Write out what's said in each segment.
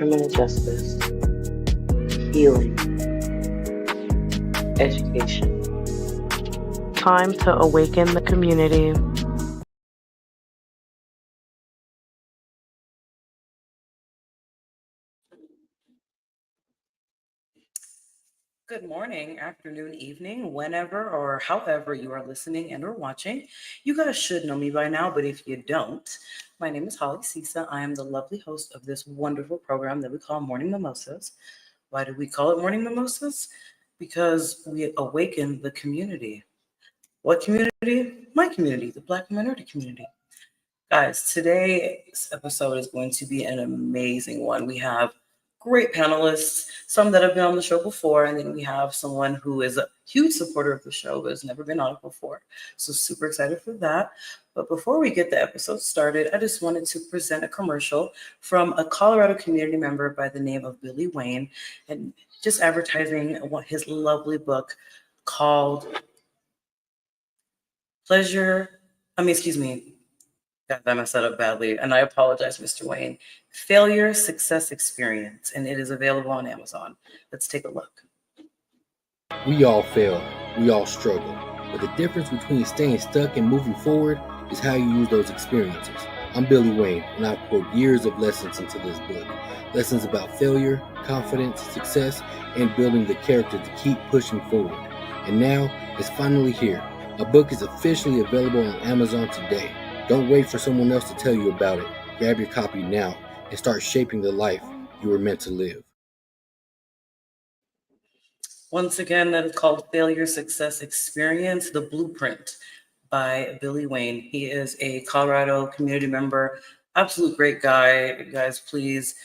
criminal justice, healing, education. Time to awaken the community. Good morning, afternoon, evening, whenever or however you are listening and or watching. You guys should know me by now, but if you don't, my name is Holly Sisa. I am the lovely host of this wonderful program that we call Morning Mimosas. Why do we call it Morning Mimosas? Because we awaken the community. What community? My community, the Black minority community. Guys, today's episode is going to be an amazing one. We have great panelists, some that have been on the show before, and then we have someone who is a huge supporter of the show but has never been on it before. So, super excited for that. But before we get the episode started, I just wanted to present a commercial from a Colorado community member by the name of Billy Wayne, and just advertising his lovely book called Pleasure. Excuse me. God, I messed that up badly, and I apologize, Mr. Wayne. Failure Success Experience, and it is available on Amazon. Let's take a look. We all fail, we all struggle, but the difference between staying stuck and moving forward is how you use those experiences. I'm Billy Wayne, and I've poured years of lessons into this book. Lessons about failure, confidence, success, and building the character to keep pushing forward. And now, it's finally here. A book is officially available on Amazon today. Don't wait for someone else to tell you about it. Grab your copy now and start shaping the life you were meant to live. Once again, that is called Failure Success Experience, The Blueprint by Billy Wayne. He is a Colorado community member, absolute great guy. Guys, please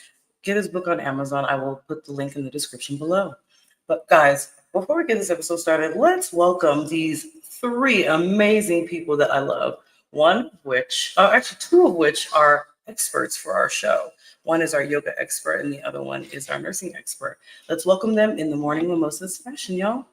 get his book on Amazon. I will put the link in the description below. But guys, before we get this episode started, let's welcome these three amazing people that I love. Two of which are experts for our show. One is our yoga expert, and the other one is our nursing expert. Let's welcome them in the Morning Mimosas fashion, y'all.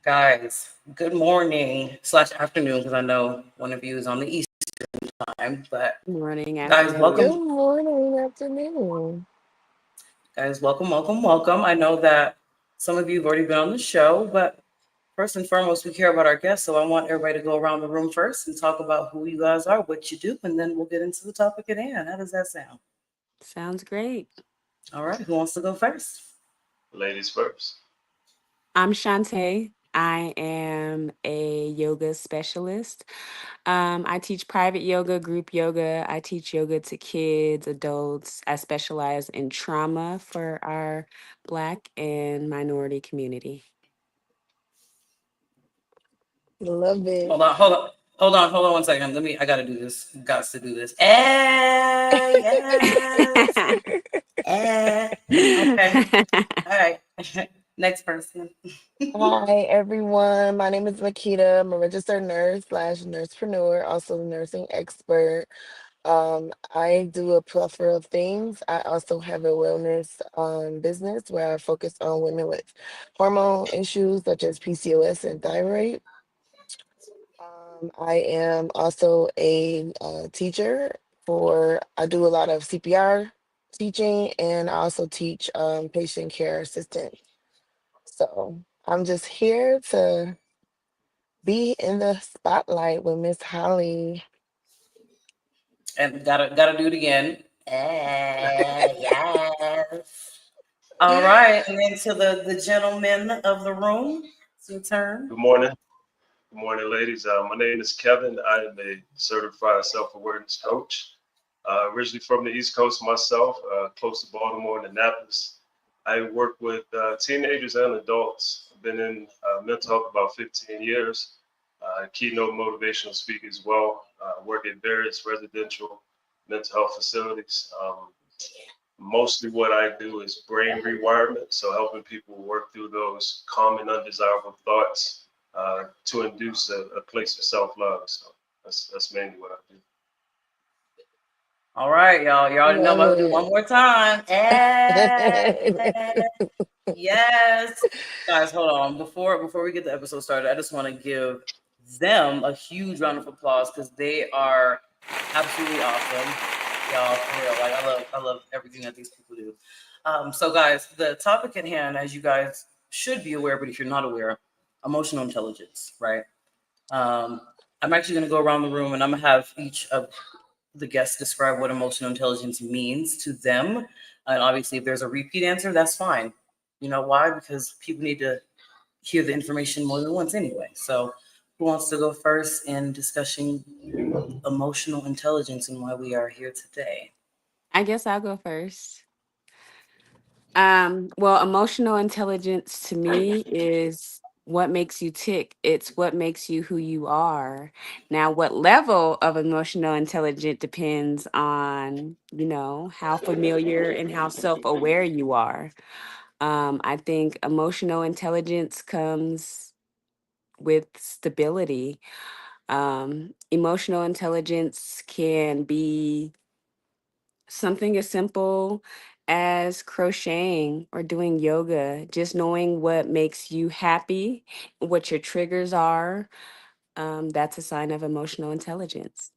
Guys, good morning / afternoon, because I know one of you is on the Eastern time. But morning, guys, afternoon. welcome. Good morning, afternoon. Guys, welcome. I know that some of you have already been on the show, but first and foremost, we care about our guests. So I want everybody to go around the room first and talk about who you guys are, what you do, and then we'll get into the topic at hand. How does that sound? Sounds great. All right, who wants to go first? Ladies first. I'm Shantae. I am a yoga specialist. I teach private yoga, group yoga. I teach yoga to kids, adults. I specialize in trauma for our Black and minority community. Love it. Hold on 1 second. I gotta do this. Got to do this. Yes. Okay. All right. Next person. Hi, everyone. My name is Makita. I'm a registered nurse / nursepreneur, also a nursing expert. I do a plethora of things. I also have a wellness business where I focus on women with hormone issues such as PCOS and thyroid. I am also a teacher I do a lot of CPR teaching, and I also teach patient care assistant. So I'm just here to be in the spotlight with Miss Holly. And gotta do it again. Yes. All right. And then to the gentlemen of the room, it's your turn. Good morning. Good morning, ladies. My name is Kevin. I am a certified self-awareness coach. Originally from the East Coast myself, close to Baltimore and Annapolis. I work with teenagers and adults. I've been in mental health about 15 years. Keynote motivational speaker as well. Work at various residential mental health facilities. Mostly what I do is brain rewirement, so helping people work through those common undesirable thoughts to induce a place of self-love. So that's mainly what I do. All right, y'all. You already know I'm about to do one more time. Yes. Guys, hold on. Before we get the episode started, I just want to give them a huge round of applause because they are absolutely awesome. Y'all, for real. Like I love everything that these people do. So guys, the topic at hand, as you guys should be aware, but if you're not aware, emotional intelligence, right? I'm actually gonna go around the room and I'm gonna have each of the guests describe what emotional intelligence means to them. And obviously, if there's a repeat answer, that's fine. You know why? Because people need to hear the information more than once anyway. So, who wants to go first in discussing emotional intelligence and why we are here today? I guess I'll go first. Well, emotional intelligence to me is what makes you tick. It's what makes you who you are. Now, what level of emotional intelligence depends on, how familiar and how self-aware you are. I think emotional intelligence comes with stability. Emotional intelligence can be something as simple as crocheting or doing yoga, just knowing what makes you happy, what your triggers are. That's a sign of emotional intelligence.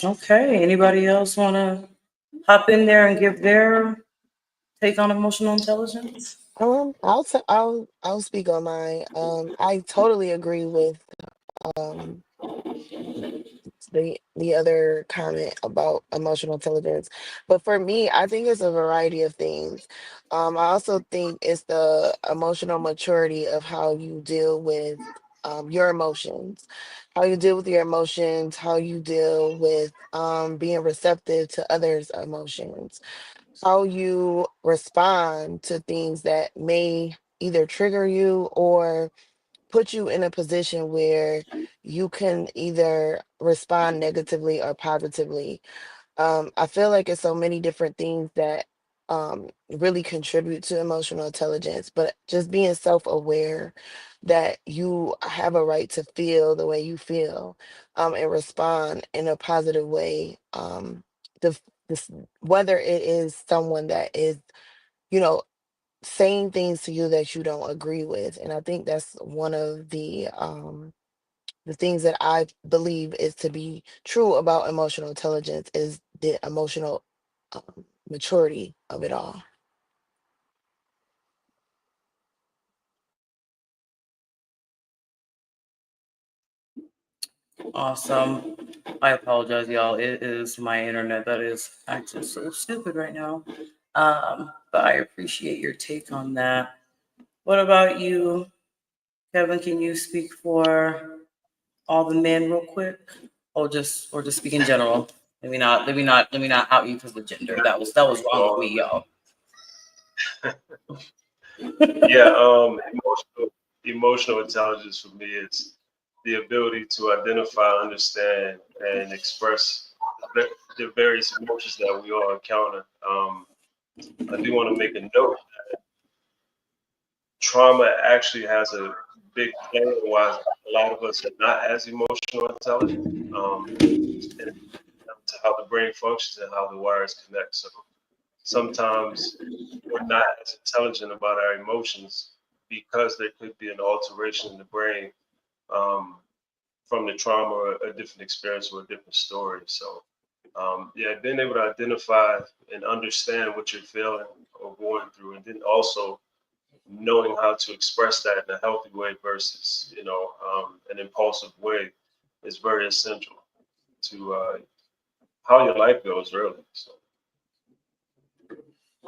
Okay. Anybody else want to hop in there and give their take on emotional intelligence? I'll speak on mine. I totally agree with um the other comment about emotional intelligence, but for me, I think it's a variety of things. I also think it's the emotional maturity of how you deal with your emotions, how you deal with your emotions, how you deal with being receptive to others' emotions, how you respond to things that may either trigger you or put you in a position where you can either respond negatively or positively. I feel like it's so many different things that really contribute to emotional intelligence, but just being self aware that you have a right to feel the way you feel and respond in a positive way. The, this, whether it is someone that is, you know, saying things to you that you don't agree with. And I think that's one of the things that I believe is to be true about emotional intelligence is the emotional maturity of it all. Awesome. I apologize, y'all. It is my internet that is acting so stupid right now. But I appreciate your take on that. What about you, Kevin? Can you speak for all the men real quick, or just speak in general? Let me not out you because of gender. That was wrong with me, y'all. Yeah, emotional intelligence for me is the ability to identify, understand, and express the various emotions that we all encounter. I do want to make a note. Trauma actually has a big play in why a lot of us are not as emotional intelligent, and to how the brain functions and how the wires connect. So sometimes we're not as intelligent about our emotions because there could be an alteration in the brain um, from the trauma or a different experience or a different story. So, yeah, being able to identify and understand what you're feeling or going through, and then also knowing how to express that in a healthy way versus, an impulsive way is very essential to how your life goes, really. So, I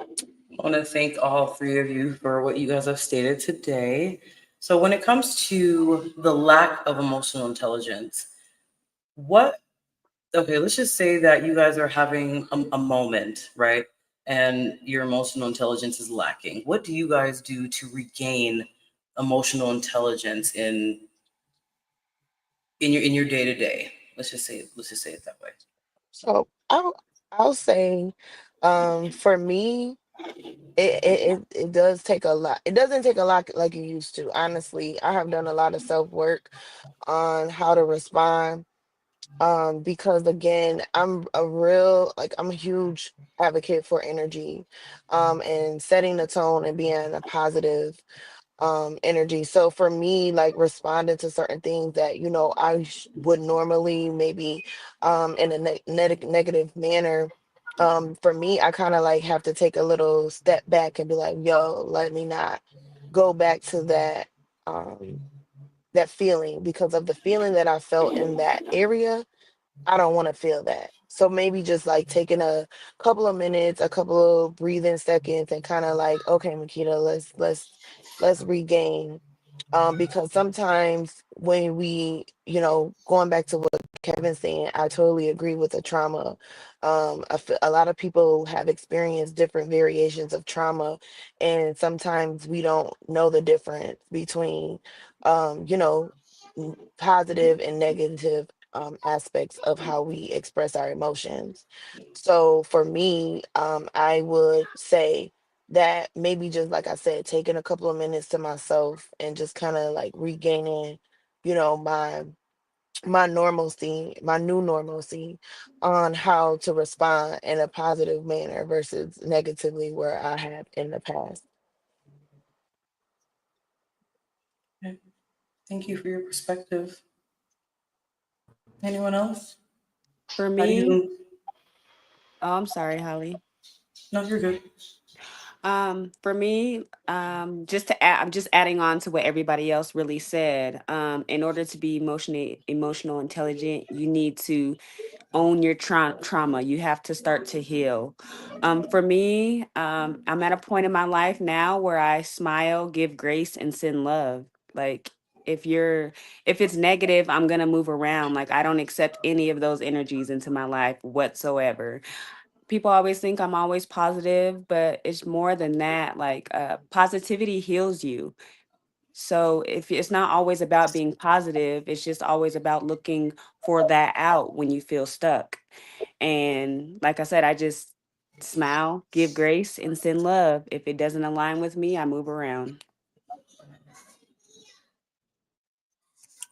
want to thank all three of you for what you guys have stated today. So, when it comes to the lack of emotional intelligence, what, okay, let's just say that you guys are having a moment, right? And your emotional intelligence is lacking. What do you guys do to regain emotional intelligence in your day to day? Let's just say it that way. So I'll say for me. it does take a lot. It doesn't take a lot like it used to. Honestly, I have done a lot of self work on how to respond. Because again, I'm a huge advocate for energy, and setting the tone and being a positive energy. So for me, like responding to certain things that would normally maybe in a negative manner, for me, I kind of like have to take a little step back and be like, yo, let me not go back to um that feeling, because of the feeling that I felt in that area. I don't want to feel that. So maybe just like taking a couple of minutes, a couple of breathing seconds, and kind of like, okay, Makita, let's regain. Because sometimes when we, going back to what Kevin's saying, I totally agree with the trauma. A lot of people have experienced different variations of trauma, and sometimes we don't know the difference between, um, you know, positive and negative aspects of how we express our emotions. So for me, I would say that maybe just like I said, taking a couple of minutes to myself and just kind of like regaining, my normalcy, my new normalcy on how to respond in a positive manner versus negatively where I have in the past. Okay. Thank you for your perspective. Anyone else? For How do me, you? oh, I'm sorry, Holly. No, you're good. For me, just to add, I'm just adding on to what everybody else really said. In order to be emotional intelligent, you need to own your trauma. You have to start to heal. For me, I'm at a point in my life now where I smile, give grace, and send love. Like if it's negative, I'm gonna move around. Like I don't accept any of those energies into my life whatsoever. People always think I'm always positive, but it's more than that. Like positivity heals you. So if it's not always about being positive, it's just always about looking for that out when you feel stuck. And like I said, I just smile, give grace, and send love. If it doesn't align with me, I move around.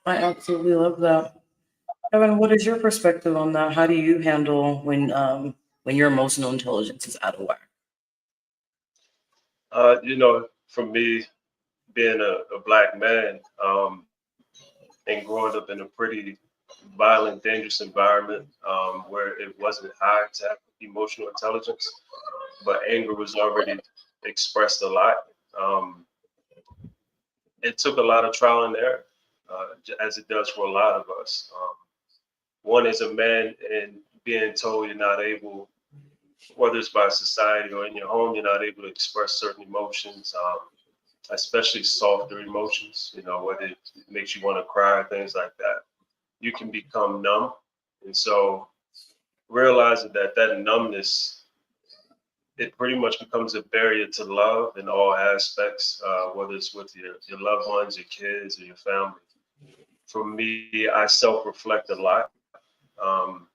I absolutely love that. Evan, what is your perspective on that? How do you handle when your emotional intelligence is out of whack? For me, being a black man, and growing up in a pretty violent, dangerous environment, where it wasn't high to have emotional intelligence, but anger was already expressed a lot. Um, it took a lot of trial and error, as it does for a lot of us. One is a man and being told you're not able, whether it's by society or in your home, you're not able to express certain emotions, especially softer emotions, whether it makes you want to cry, things like that. You can become numb. And so realizing that numbness, it pretty much becomes a barrier to love in all aspects, whether it's with your loved ones, your kids, or your family. For me, I self-reflect a lot, um,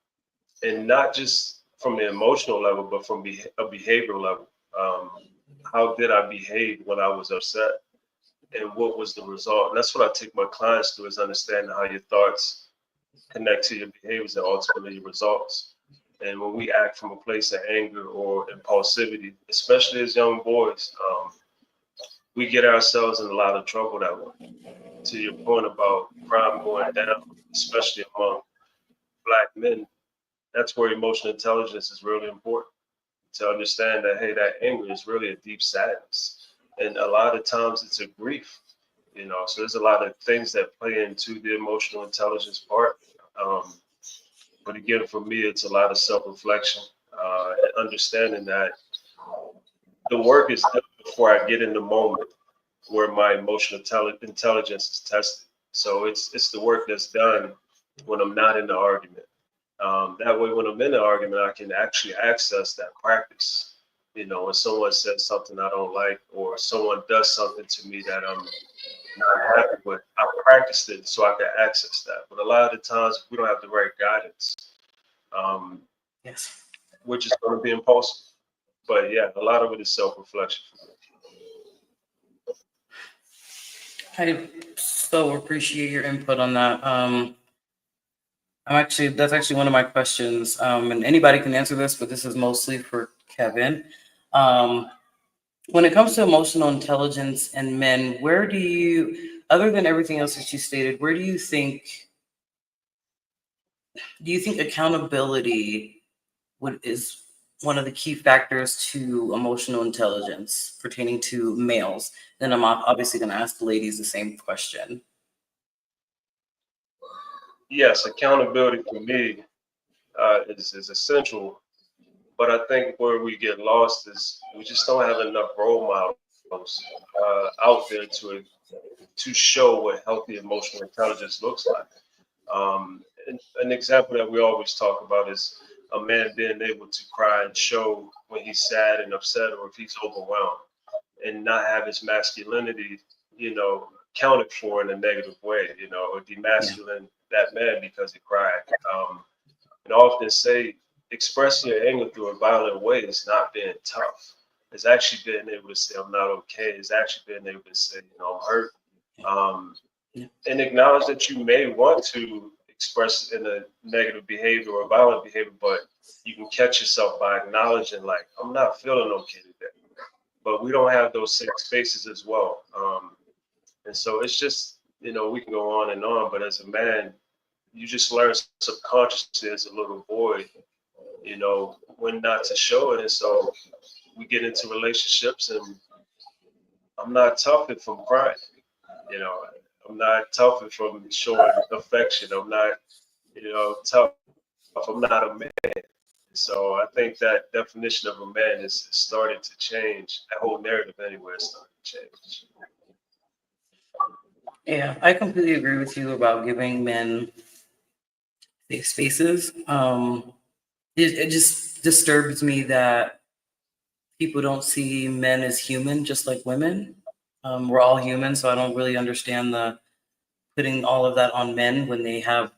and not just from the emotional level, but from a behavioral level. Um, how did I behave when I was upset, and what was the result? And that's what I take my clients through, is understanding how your thoughts connect to your behaviors and ultimately your results. And when we act from a place of anger or impulsivity, especially as young boys, we get ourselves in a lot of trouble that way. To your point about crime going down, especially among black men, that's where emotional intelligence is really important, to understand that, hey, that anger is really a deep sadness. And a lot of times it's a grief, so there's a lot of things that play into the emotional intelligence part. Um, but again, for me, it's a lot of self reflection, and understanding that the work is done before I get in the moment where my emotional intelligence is tested. So it's the work that's done when I'm not in the argument. That way, when I'm in the argument, I can actually access that practice. When someone says something I don't like, or someone does something to me that I'm not happy with, I practiced it so I can access that. But a lot of the times, if we don't have the right guidance, um, Yes. we're just going to be impulsive. But yeah, a lot of it is self-reflection for me. I so appreciate your input on that. That's actually one of my questions, and anybody can answer this, but this is mostly for Kevin. Um, when it comes to emotional intelligence and men, where do you, other than everything else that you stated, where do you think accountability is one of the key factors to emotional intelligence pertaining to males? Then I'm obviously going to ask the ladies the same question. Yes, accountability for me is essential, but I think where we get lost is we just don't have enough role models out there to show what healthy emotional intelligence looks like. An example that we always talk about is a man being able to cry and show when he's sad and upset or if he's overwhelmed and not have his masculinity, counted for in a negative way, or Yeah. demasculine that man because he cried. And I often say expressing your anger through a violent way is not being tough. It's actually being able to say, I'm not okay. It's actually being able to say, I'm hurt. Um, Yeah. and acknowledge that you may want to express in a negative behavior or violent behavior, but you can catch yourself by acknowledging, like, I'm not feeling okay today. But we don't have those safe spaces as well. And so it's just, we can go on and on, but as a man, you just learn subconsciously as a little boy, when not to show it. And so we get into relationships and I'm not tough if I'm crying, you know, I'm not tough if I'm showing affection. I'm not, tough if I'm not a man. So I think that definition of a man is starting to change. That whole narrative anyway is starting to change. Yeah, I completely agree with you about giving men safe spaces. It just disturbs me that people don't see men as human, just like women. We're all human, so I don't really understand the putting all of that on men when they have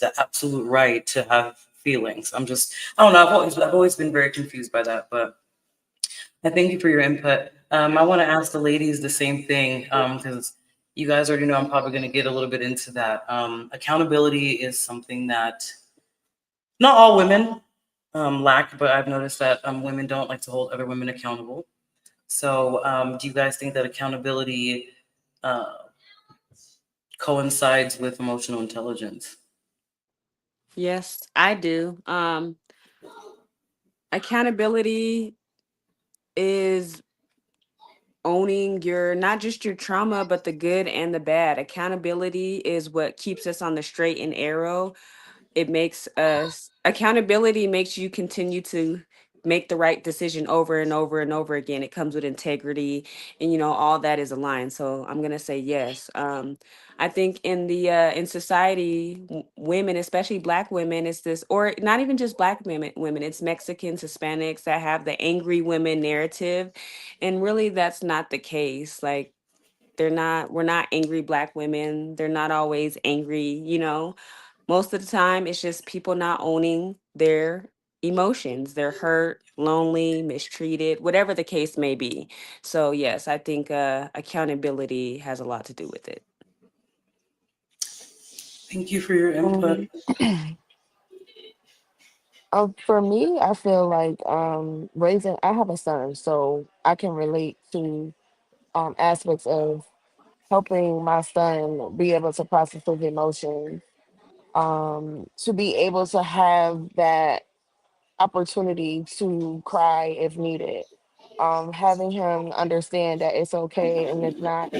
the absolute right to have feelings. I don't know. I've always been very confused by that, but I thank you for your input. I want to ask the ladies the same thing because you guys already know I'm probably going to get a little bit into that. Accountability is something that not all women lack, but I've noticed that women don't like to hold other women accountable. So, do you guys think that accountability uh, coincides with emotional intelligence? Yes, I do. Accountability is owning your not just your trauma, but the good and the bad. Accountability is what keeps us on the straight and narrow. It makes us accountability makes you continue to make the right decision over and over and over again. It comes with integrity, and all that is aligned. So I'm gonna say yes. I think in society, women, especially Black women, is this, or not even just Black women, it's Mexicans, Hispanics that have the angry women narrative, and really that's not the case. Like, we're not angry Black women. They're not always angry. Most of the time, it's just people not owning their emotions. They're hurt, lonely, mistreated, whatever the case may be. So, yes, I think accountability has a lot to do with it. Thank you for your input. Um, for me, I feel like raising. I have a son, so I can relate to aspects of helping my son be able to process his emotions, to be able to have that opportunity to cry if needed. Having him understand that it's okay and it's not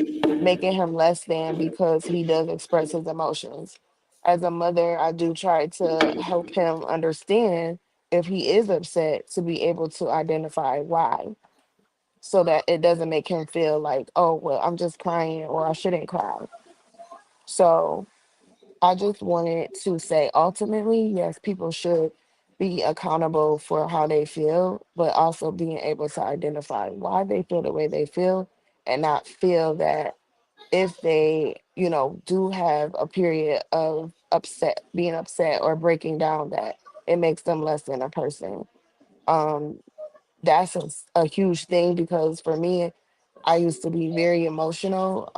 making him less than because he does express his emotions. As a mother, I do try to help him understand if he is upset to be able to identify why so that it doesn't make him feel like, oh, well, I'm just crying or I shouldn't cry. So I just wanted to say ultimately, yes, people should be accountable for how they feel, but also being able to identify why they feel the way they feel and not feel that if they, do have a period of being upset or breaking down, that it makes them less than a person. Um, that's a huge thing because for me, I used to be very emotional,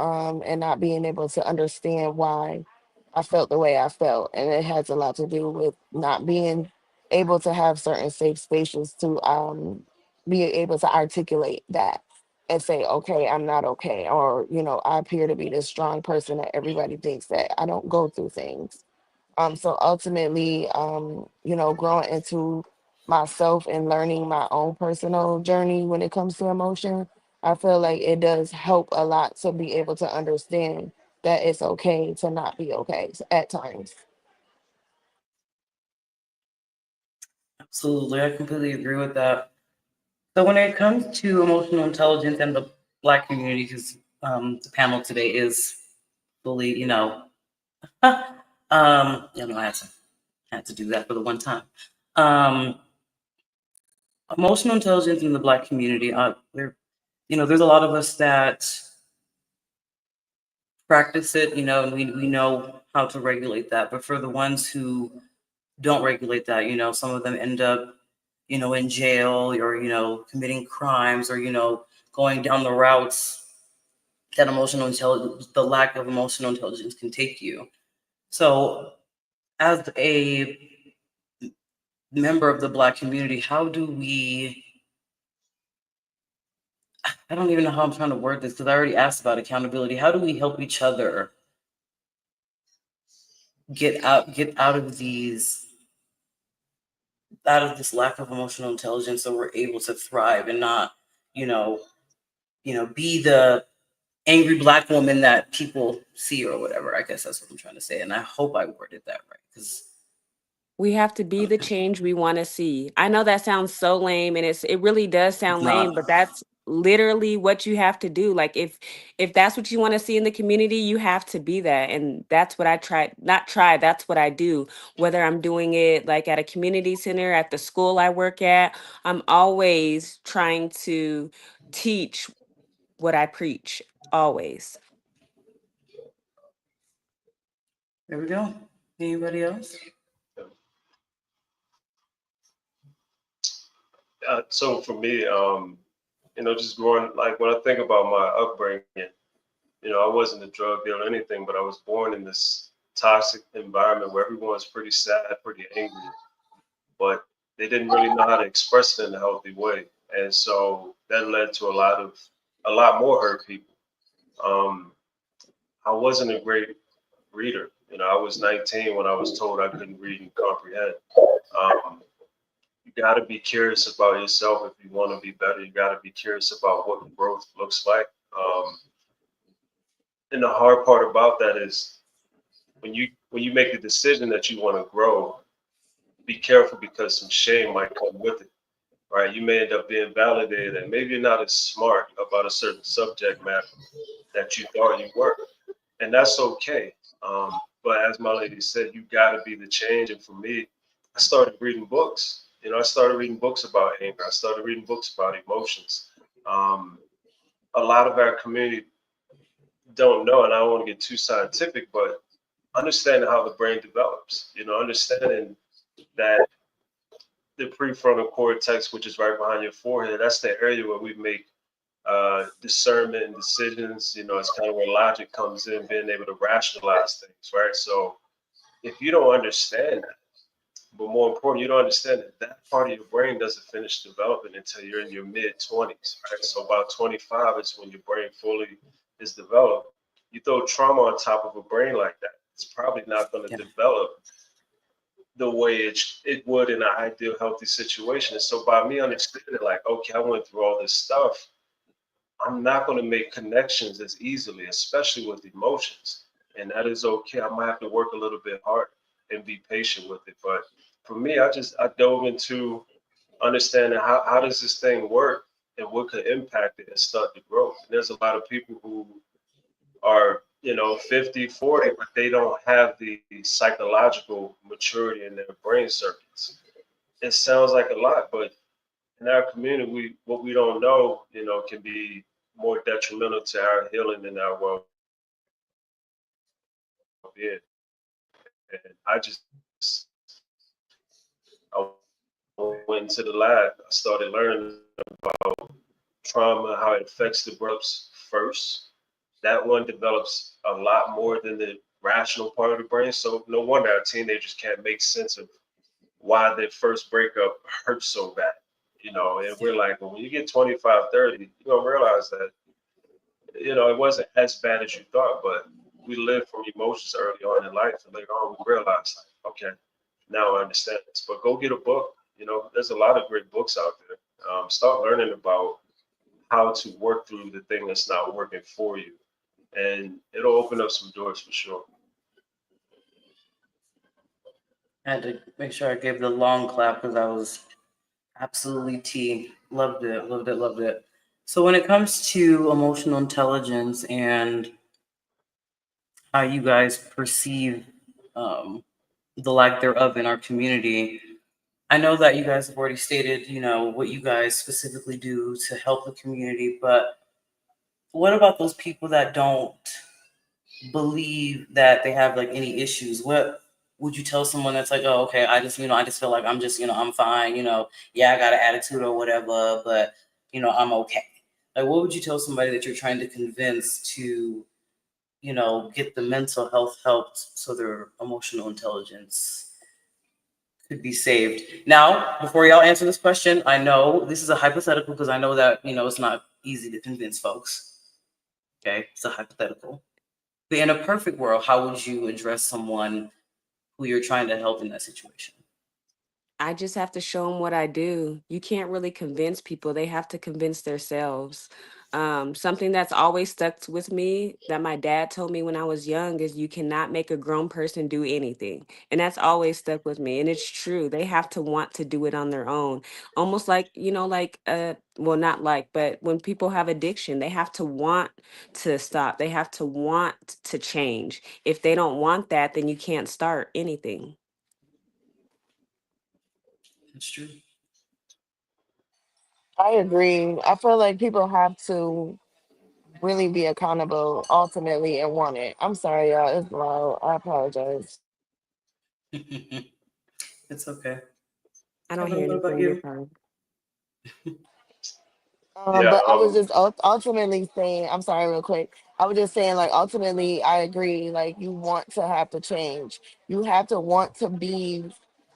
and not being able to understand why I felt the way I felt. And it has a lot to do with not being able to have certain safe spaces to be able to articulate that and say, okay, I'm not okay. Or, I appear to be this strong person that everybody thinks that I don't go through things. So ultimately, growing into myself and learning my own personal journey when it comes to emotion, I feel like it does help a lot to be able to understand that it's okay to not be okay at times. Absolutely, I completely agree with that. So when it comes to emotional intelligence and the Black community, because the panel today is fully, I had to do that for the one time. Um, Emotional intelligence in the Black community, there's a lot of us that practice it, and we know how to regulate that. But for the ones who don't regulate that, some of them end up, in jail or, committing crimes or, going down the routes that emotional intelligence, the lack of emotional intelligence can take you. So as a member of the Black community, how do we, I don't even know how I'm trying to word this because I already asked about accountability. How do we help each other get out of this lack of emotional intelligence so we're able to thrive and not, you know, be the angry Black woman that people see or whatever. I guess that's what I'm trying to say. And I hope I worded that right. Because We have to be the change we want to see. I know that sounds so lame, and it really does it's sound lame, not. but that's literally what you have to do. Like if that's what you want to see in the community, you have to be that. And that's what I try, not try, that's what I do. Whether I'm doing it like at a community center, at the school I work at, I'm always trying to teach what I preach. Always. There we go. Anybody else? So for me, just growing, like when I think about my upbringing, I wasn't a drug dealer or anything, but I was born in this toxic environment where everyone's pretty sad, pretty angry, but they didn't really know how to express it in a healthy way. And so that led to a lot more hurt people. Um, I wasn't a great reader. I was 19 when I was told I couldn't read and comprehend. Um, you got to be curious about yourself if you want to be better. You got to be curious about what growth looks like. And the hard part about that is when you make the decision that you want to grow, be careful because some shame might come with it, right? You may end up being validated, and maybe you're not as smart about a certain subject matter that you thought you were, and that's okay. But as my lady said, you got to be the change. And for me, I started reading books. I started reading books about anger. I started reading books about emotions. Um, a lot of our community don't know, and I don't want to get too scientific, but understanding how the brain develops. Understanding that the prefrontal cortex, which is right behind your forehead, that's the area where we make discernment and decisions. It's kind of where logic comes in, being able to rationalize things, right? So if you don't understand that, but more important, you don't understand that that part of your brain doesn't finish developing until you're in your mid 20s, right? So about 25 is when your brain fully is developed. You throw trauma on top of a brain like that, it's probably not going to Yeah. develop the way it would in an ideal healthy situation. And so by me understanding like, okay, I went through all this stuff, I'm not going to make connections as easily, especially with emotions. And that is okay. I might have to work a little bit harder and be patient with it. But for me, I dove into understanding how does this thing work and what could impact it and start to grow. And there's a lot of people who are 50, 40, but they don't have the psychological maturity in their brain circuits. It sounds like a lot, but in our community, what we don't know, can be more detrimental to our healing and our well-being. And I went into the lab. I started learning about trauma, how it affects the breaths first. That one develops a lot more than the rational part of the brain. So no wonder our teenagers can't make sense of why their first breakup hurts so bad. And we're like, well, when you get 25, 30, you're going to realize that, it wasn't as bad as you thought, but we live from emotions early on in life. And later on, we realize, like, okay, now I understand this. But go get a book. There's a lot of great books out there. Start learning about how to work through the thing that's not working for you. And it'll open up some doors for sure. I had to make sure I gave the long clap because I was absolutely tea. Loved it, loved it, loved it. So when it comes to emotional intelligence and how you guys perceive the lack thereof in our community, I know that you guys have already stated, what you guys specifically do to help the community, but what about those people that don't believe that they have like any issues? What would you tell someone that's like, oh, okay, I just feel like I'm just, I'm fine, yeah, I got an attitude or whatever, but I'm okay. Like, what would you tell somebody that you're trying to convince to, get the mental health helped so their emotional intelligence could be saved? Now, before y'all answer this question, I know this is a hypothetical because I know that, it's not easy to convince folks. Okay, it's a hypothetical. But in a perfect world, how would you address someone who you're trying to help in that situation? I just have to show them what I do. You can't really convince people. They have to convince themselves. Something that's always stuck with me that my dad told me when I was young is you cannot make a grown person do anything. And that's always stuck with me. And it's true. They have to want to do it on their own. Almost like, well, not like, but when people have addiction, they have to want to stop. They have to want to change. If they don't want that, then you can't start anything. That's true. I agree. I feel like people have to really be accountable ultimately and want it. I'm sorry, y'all. It's loud. I apologize. It's okay. I don't Kevin, hear what about anything. You're you? fine. Yeah. But I was just ultimately saying, I'm sorry, real quick. I was just saying, like, ultimately, I agree. Like, you want to have to change. You have to want to be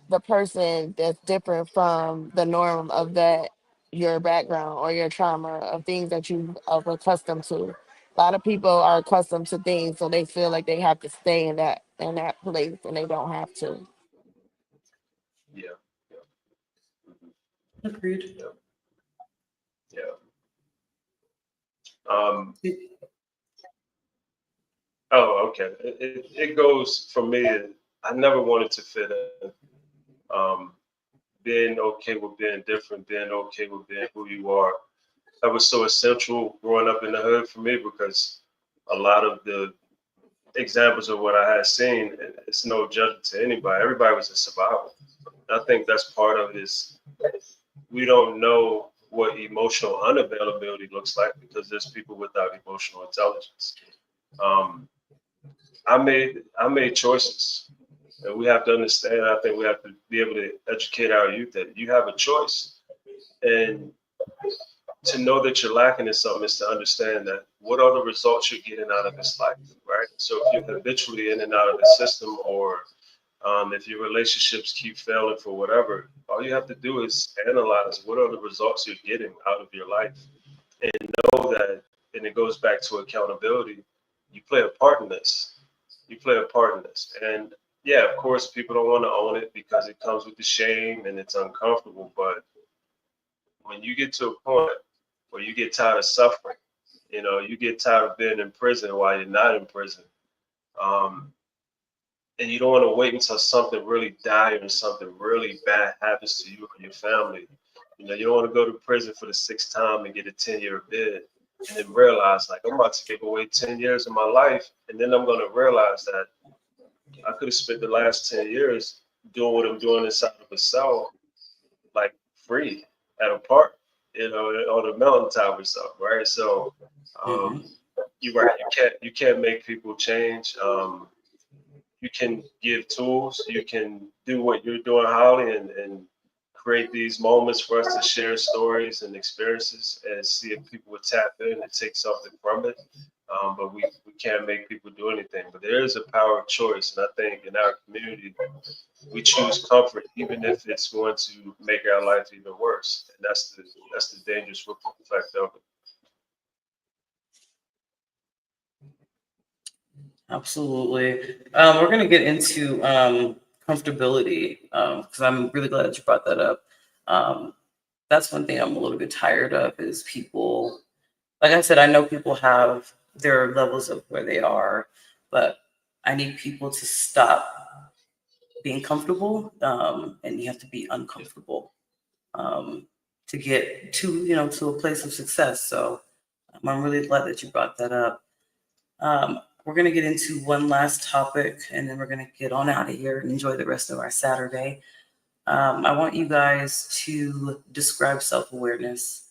the person that's different from the norm of that, your background or your trauma of things that you are accustomed to. A lot of people are accustomed to things, so they feel like they have to stay in that place, and they don't have to. Yeah. Yeah. Mhm. Agreed. Yeah. Yeah. Um, oh, okay. It goes for me. I never wanted to fit in. Um, Being okay with being different, being okay with being who you are. That was so essential growing up in the hood for me because a lot of the examples of what I had seen, it's no judgment to anybody. Everybody was a survivor. I think that's part of this. We don't know what emotional unavailability looks like because there's people without emotional intelligence. Um, I made choices, and we have to understand. I think we have to be able to educate our youth that you have a choice, and to know that you're lacking in something is to understand that what are the results you're getting out of this life, right? So if you're habitually in and out of the system, or if your relationships keep failing for whatever, all you have to do is analyze what are the results you're getting out of your life, and know that. And it goes back to accountability. You play a part in this. You play a part in this, and yeah, of course, people don't want to own it because it comes with the shame and it's uncomfortable. But when you get to a point where you get tired of suffering, you get tired of being in prison while you're not in prison, um, and you don't want to wait until something really dire and something really bad happens to you or your family. You don't want to go to prison for the sixth time and get a 10-year bid and then realize, like, I'm about to give away 10 years of my life. And then I'm going to realize that I could have spent the last 10 years doing what I'm doing inside of a cell, like free at a park, on a mountaintop or something, right? So, Mm-hmm. um, you're right. You can't make people change. You can give tools. You can do what you're doing, Holly, and create these moments for us to share stories and experiences and see if people would tap in and take something from it. But we can't make people do anything. But there is a power of choice. And I think in our community, we choose comfort, even if it's going to make our life even worse. And that's the dangerous ripple effect of it. Absolutely. We're going to get into comfortability because I'm really glad that you brought that up. That's one thing I'm a little bit tired of is people, like I said, I know people have their levels of where they are, but I need people to stop being comfortable and you have to be uncomfortable to get to, to a place of success. So I'm really glad that you brought that up. We're going to get into one last topic and then we're going to get on out of here and enjoy the rest of our Saturday. I want you guys to describe self-awareness.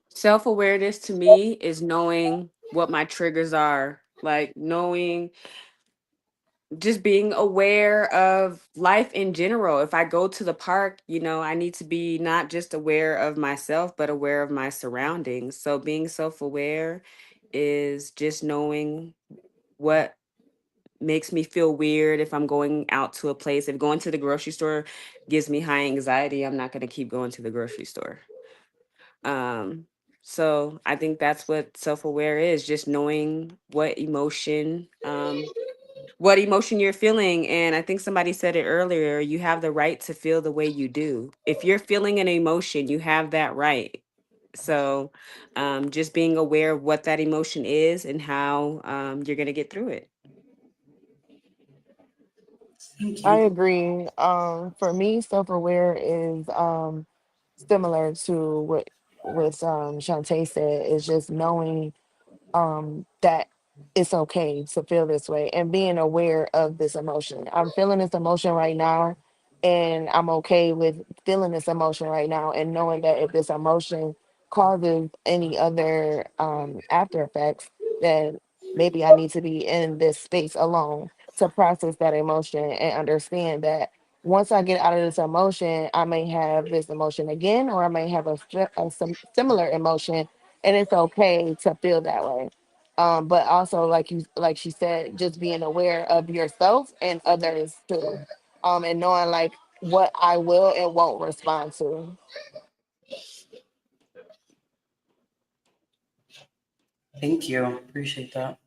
Self-awareness to me is knowing what my triggers are, like knowing, just being aware of life in general. If I go to the park, I need to be not just aware of myself, but aware of my surroundings. So being self-aware is just knowing what makes me feel weird if I'm going out to a place. If going to the grocery store gives me high anxiety, I'm not going to keep going to the grocery store. So I think that's what self-aware is, just knowing what emotion you're feeling. And I think somebody said it earlier, you have the right to feel the way you do. If you're feeling an emotion, you have that right. So just being aware of what that emotion is and how you're going to get through it. Thank I you. agree. For me, self-aware is similar to what Shantae said. Is just knowing that it's okay to feel this way and being aware of this emotion. I'm feeling this emotion right now, and I'm okay with feeling this emotion right now, and knowing that if this emotion causes any other after effects, then maybe I need to be in this space alone to process that emotion and understand that once I get out of this emotion, I may have this emotion again, or I may have some similar emotion, and it's okay to feel that way. But also, like she said, just being aware of yourself and others too, and knowing like what I will and won't respond to. Thank you. Appreciate that.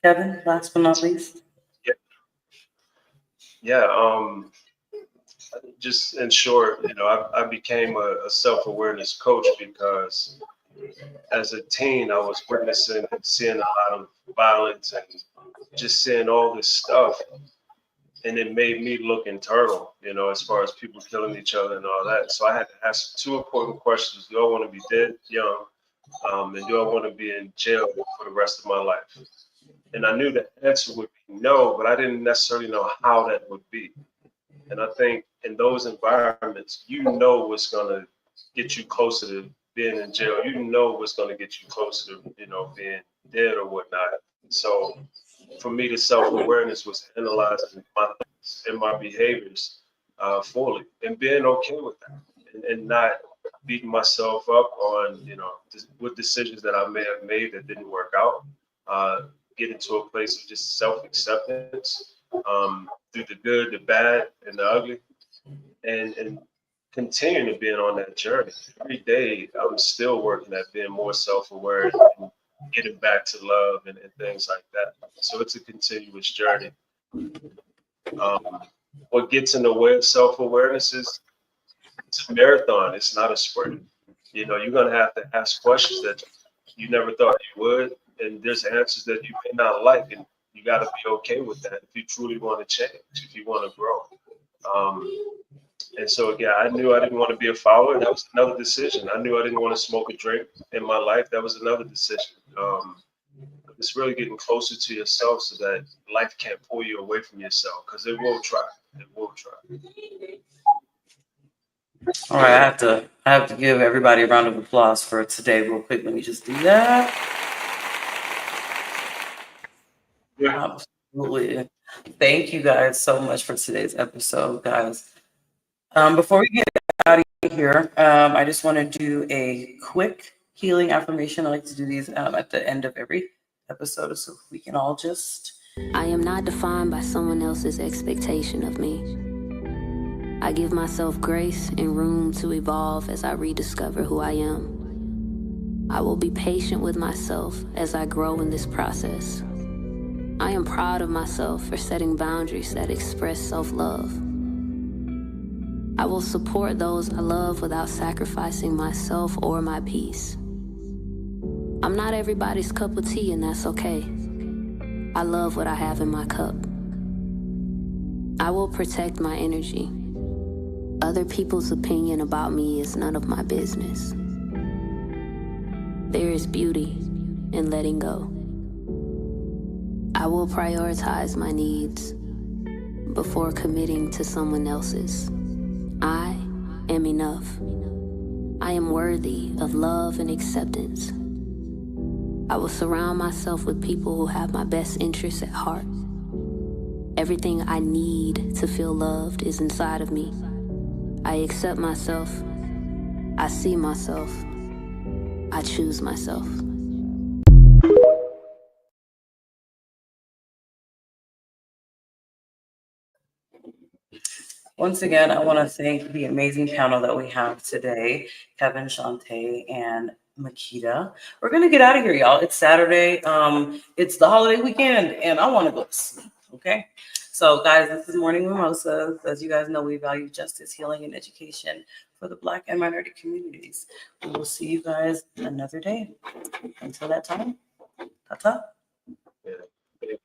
Kevin, last but not least. Yeah. Just in short, I became a self-awareness coach because as a teen, I was witnessing and seeing a lot of violence and just seeing all this stuff. And it made me look internal, as far as people killing each other and all that. So I had to ask two important questions. Do I want to be dead young? And do I want to be in jail for the rest of my life? And I knew the answer would be no, but I didn't necessarily know how that would be. And I think in those environments, what's going to get you closer to being in jail. What's going to get you closer to, being dead or whatnot. So for me, the self-awareness was analyzing my thoughts and my behaviors fully and being okay with that and not beating myself up on, what decisions that I may have made that didn't work out. Get into a place of just self-acceptance through the good, the bad, and the ugly, and continuing to being on that journey. Every day, I'm still working at being more self-aware and getting back to love and things like that. So it's a continuous journey. What gets in the way of self-awareness is it's a marathon. It's not a sprint. You're going to have to ask questions that you never thought you would. And there's answers that you may not like. And you got to be okay with that if you truly want to change, if you want to grow. And so, again, I knew I didn't want to be a follower. That was another decision. I knew I didn't want to smoke a drink in my life. That was another decision. It's really getting closer to yourself so that life can't pull you away from yourself, because it will try. It will try. All right, I have to give everybody a round of applause for today real quick. Let me just do that. Absolutely. Thank you guys so much for today's episode, guys. Before we get out of here, I just want to do a quick healing affirmation. I like to do these at the end of every episode so we can all just. I am not defined by someone else's expectation of me. I give myself grace and room to evolve as I rediscover who I am. I will be patient with myself as I grow in this process. I am proud of myself for setting boundaries that express self-love. I will support those I love without sacrificing myself or my peace. I'm not everybody's cup of tea, and that's okay. I love what I have in my cup. I will protect my energy. Other people's opinion about me is none of my business. There is beauty in letting go. I will prioritize my needs before committing to someone else's. I am enough. I am worthy of love and acceptance. I will surround myself with people who have my best interests at heart. Everything I need to feel loved is inside of me. I accept myself. I see myself. I choose myself. Once again, I want to thank the amazing panel that we have today, Kevin, Shantae, and Makita. We're going to get out of here, y'all. It's Saturday. It's the holiday weekend, and I want to go to sleep, okay? So, guys, this is Morning Mimosas. As you guys know, we value justice, healing, and education for the Black and minority communities. We will see you guys another day. Until that time, ta-ta. Yeah.